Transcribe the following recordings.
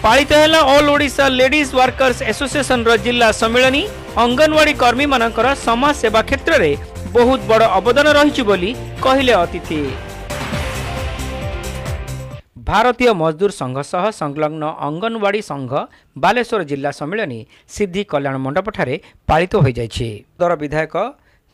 पालित है all Odisha ladies workers association जिला सम्मेलनी अंगनवाड़ी कर्मी मानकर समाज सेवा क्षेत्र में बहुत बड़ अवदान रही बोली कहले अतिथि। भारतीय मजदूर संघ सह संलग्न अंगनवाड़ी संघ बालेश्वर जिला सम्मेलनी सिद्धि कल्याण मंडप ठारे पालित हो जाइछि। दर विधायक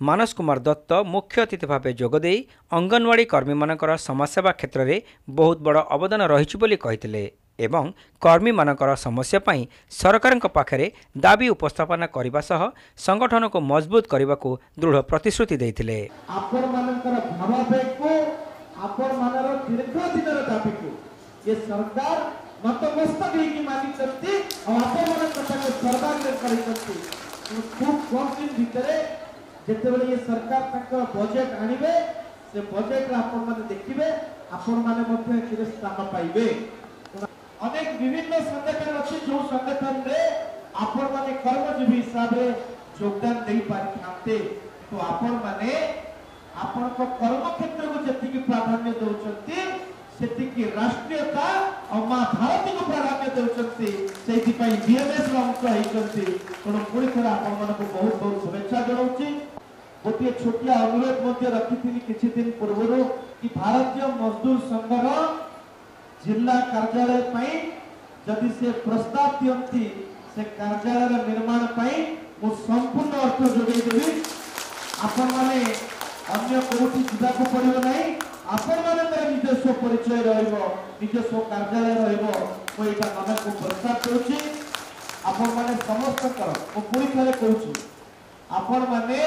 मानस कुमार दत्त मुख्य अतिथि भाव जोगदे अंगनवाड़ी कर्मी मानकर समाजसेवा क्षेत्र में बहुत बड़ अवदान रही बोली कहते एवं कर्मी मानकर समस्या पई सरकार पाखरे दाबी उपस्थापन करने सह संगठन को मजबूत करने को दृढ़ प्रतिश्रुति देथिले। आपण मानकर भावावेग को आपण मानर दीर्घ दिनर दाबी को ये सरकार नतमस्तक होगी मानि करती और आपण मानर कथा को सर्वांग करि करती खूब कम दिन भितरे जेतेबेले ये सरकार तक बजेट आनिबे से बजेट आपण माने देखिबे आपण माने मध्ये किरे स्थान पाइबे। अनेक विभिन्न संगठन अच्छे जो संगठन रे आपण माने कर्मजीवी हिसाब रे योगदान दे पारिथांते तो आपण माने आपण को कर्म क्षेत्र को जति की प्राधान्य दउचंती सेति की राष्ट्रीयता और मां भारती को प्राधान्य दउचंती सेति पई बीएमएस रो अंश हेई करती कोन पुरी थरा आपण मन को बहुत बहुत शुभेच्छा जणाउची। गोटे छोटिया अनुरोध मध्य रखिथिली किछि दिन पूर्वरो कि भारतीय मजदूर संघ रो जिला कार्यालय पाई जदि से प्रस्ताव दियंती से कार्यालय निर्माण पाई मु संपूर्ण अर्थ जोगई देबी। आपण माने अन्य कोठी जिला को पड़िबो नाही आपण माने मेरे निजस्व परिचय रहइबो निजस्व कार्यालय रहइबो मु एटा माने को प्रस्ताव करूची। आपण माने समस्त कर मु पूरी थरे कहूची आपण माने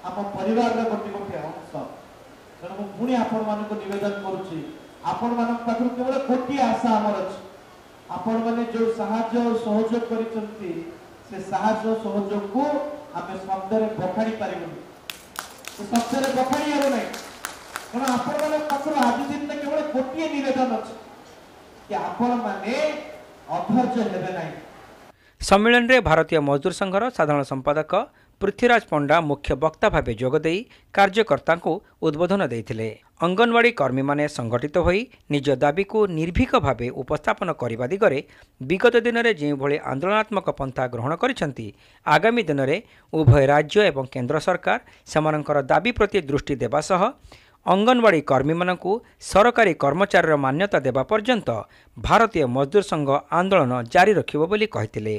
हम परिवार रे गोटे गोटे अंश तेणु मु पुणी आपण माने को निवेदन करूची आपण मानक पाखर केवल गोटी आशा हमर अछि आपण माने जो सहायता और सहयोग करिसंती से सहायता और सहयोग को हमें शब्द रे बखाड़ी पारिबो तो शब्द रे बखाड़ी हेबो नै कारण आपण मानक पाखर आज दिन में केवल गोटी निवेदन अछि कि आपण माने अधैर्य हेबे नै। सम्मेलन रे भारतीय मजदूर संघर साधारण संपादक पृथ्वीराज पंडा मुख्य वक्ता भाव जोगदे कार्यकर्ता को उद्बोधन देथिले। अंगनवाड़ी कर्मी माने संगठित होई निज दाबी को निर्भीक भाव उपस्थापन करने दिगरे विगत दिन में जो भली आंदोलनात्मक पंथा ग्रहण करिसेंती आगामी दिन में उभय राज्य एवं केंद्र सरकार सेमानंकर दाबी प्रति दृष्टि देबा सह अंगनवाड़ी कर्मी मानकु सरकारी कर्मचारी मान्यता देबा पर्यंत भारतीय मजदूर संघ आंदोलन जारी रखिबो बोली कहिथिले।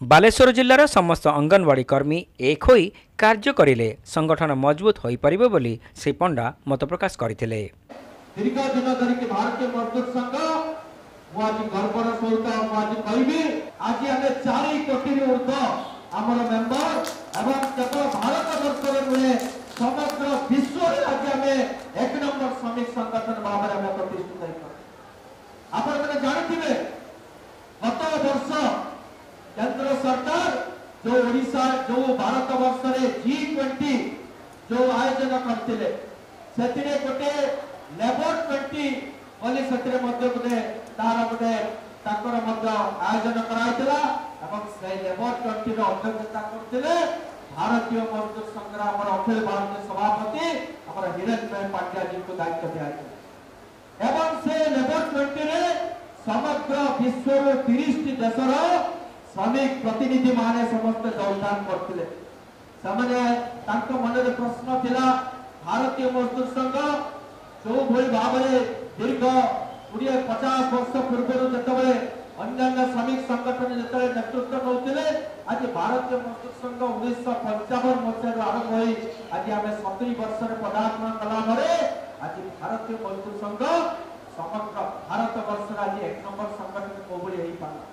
बालेश्वर जिल्लार समस्त अंगनवाड़ी कर्मी एक होई कार्य करिले संगठन मजबूत होई परिबो बोली श्री पंडा मत प्रकाश करथिले। दीर्घ दिन धरिक भारतीय मजदूर संघ मु आज गर्वर सहित मु आज कहबी आज हमें 4 कोटी ऊर्ध्व हमर मेंबर एवं केवल भारत वर्ष रे नुहे समग्र विश्व रे आज हमें एक नंबर श्रमिक संगठन भाव रे हमें प्रतिष्ठित है। आपण माने जानिथिबे गत वर्ष केंद्र सरकार जो ओडिशा जो भारत वर्ष रे G20 जो आयोजन करथिले सेतिरे गोटे लेबर 20 बोली सेतिरे मध्य गोटे तार गोटे ताकर मध्य आयोजन कराइतला एवं से लेबर 20 रो अध्यक्षता करथिले भारतीय मजदूर संग्राम और अखिल भारतीय सभापति हमर हिरन भाई पांड्या जी को दायित्व दिया एवं से लेबर 20 रे समग्र विश्व रो 30 टी देश रो श्रमिक प्रतिनिधि माने समस्त योगदान करथिले सामान्य तांको मन रे प्रश्न थिला भारतीय मजदूर संघ जो भली भाव रे दीर्घ 20-50 वर्ष पूर्व जतबे अन्य श्रमिक संगठन जतबे नेतृत्व नउथिले आज भारतीय मजदूर संघ 1955 मसीह आरंभ होई आज हमें 70 वर्ष रे पदार्पण कला भरे आज भारतीय मजदूर संघ समग्र भारत वर्ष रे आज एक नंबर संगठन कोबली हेई पाला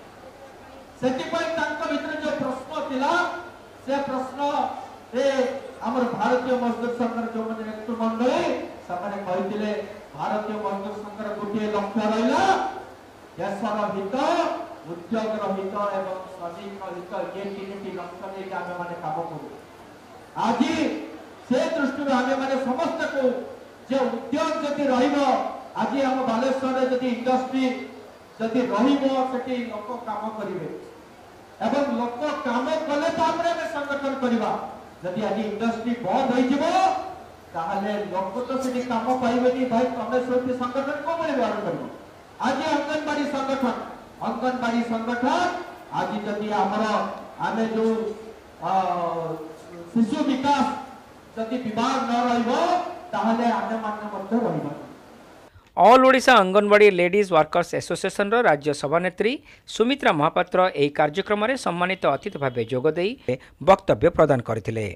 सेतिपई तांको भितर जो प्रश्न थिला से प्रश्न रे हमर भारतीय मजदूर संघर जो मन नेतृत्व मंडली सबने कहिथिले भारतीय मजदूर संघर गोटे लक्ष्य रहला देशर हित उद्योग हित एवं श्रमिक हित ये तीनटी लक्ष्य ले आमे माने काम करू। आज से दृष्टि आमे माने समस्त को जे उद्योग जति रहिबो आज हम बालेश्वर रे जति इंडस्ट्री जति रहिबो सेठी लोक काम करिवे एवं लोक काम कले तापरे में संगठन करबा जदि आज इंडस्ट्री बंद होई जिवो ताहले लोक तो सेठी काम पाइबेनी भाई तमे सोती संगठन को बळे बार करबो। आज आंगनबाड़ी संगठन अंगनवाड़ी संगठन आज जदि आमे जो शिशु विकास जदि विभाग न रहिबो ताहले आमे माने मध्य रहिबो। All Odisha anganwadi ladies workers association राज्य सभानेत्री सुमित्रा महापात्र ଏହି କାର୍ଯ୍ୟକ୍ରମରେ ସମ୍ମାନିତ ଅତିଥି ଭାବେ ଯୋଗ ଦେଇ ବକ୍ତବ୍ୟ ପ୍ରଦାନ କରିଥିଲେ।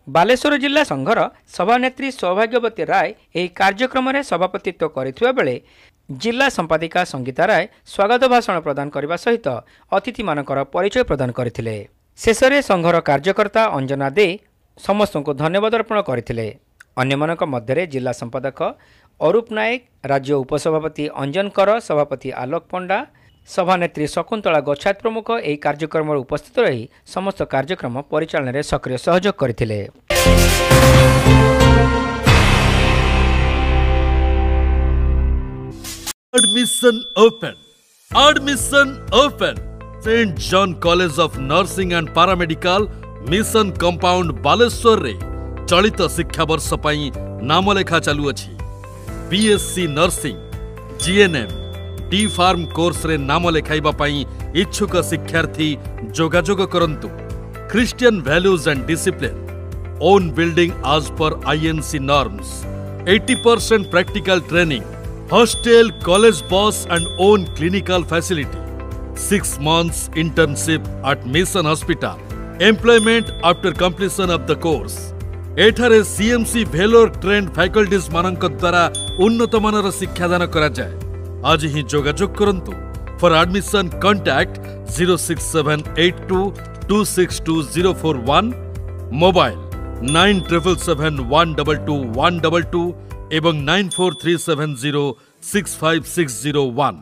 बालेश्वर जिला संघर सभानेत्री सौभाग्यवती राय ଏହି କାର୍ଯ୍ୟକ୍ରମରେ ସଭାପତିତ୍ୱ କରିଥିବା ବେଳେ जिला संपादिका संगीता राय स्वागत भाषण प्रदान करने सहित अतिथि मानकर परिचय प्रदान करथिले। शेषरे संघर कार्यकर्ता अंजना दे समस्त को धन्यवाद अर्पण करथिले। अन्यमानक मध्यरे जिला संपादक अरूप नायक, राज्य उपसभापति अंजन कर, सभापति आलोक पंडा, सभानेत्री शकुंतला गच्छात प्रमुख ଏହି कार्यक्रम उपस्थित रही समस्त कार्यक्रम परिचालन में सक्रिय सहयोग करथिले। Admission open. St. John College of Nursing and Paramedical Mission Compound Baleshwar रे चलित शिक्षा वर्ष पई नाम लेखा चालू अछि। BSc nursing, GNM, D pharm course रे नाम लेखाइबा पई इच्छुक शिक्षार्थी जोगाजोग करंतु। Christian values and discipline, own building as per INC norms, 80% practical training, hostel, college bus and own clinical facility, 6 months internship at Mission Hospital, employment after completion of the course। एठारे CMC Vellore trend faculties मानक द्वारा उन्नत मानर शिक्षादान करा जाय। आज ही जोगाजोग करंतु। For admission contact 06782262041, mobile 9777122122 एवं 9437065601।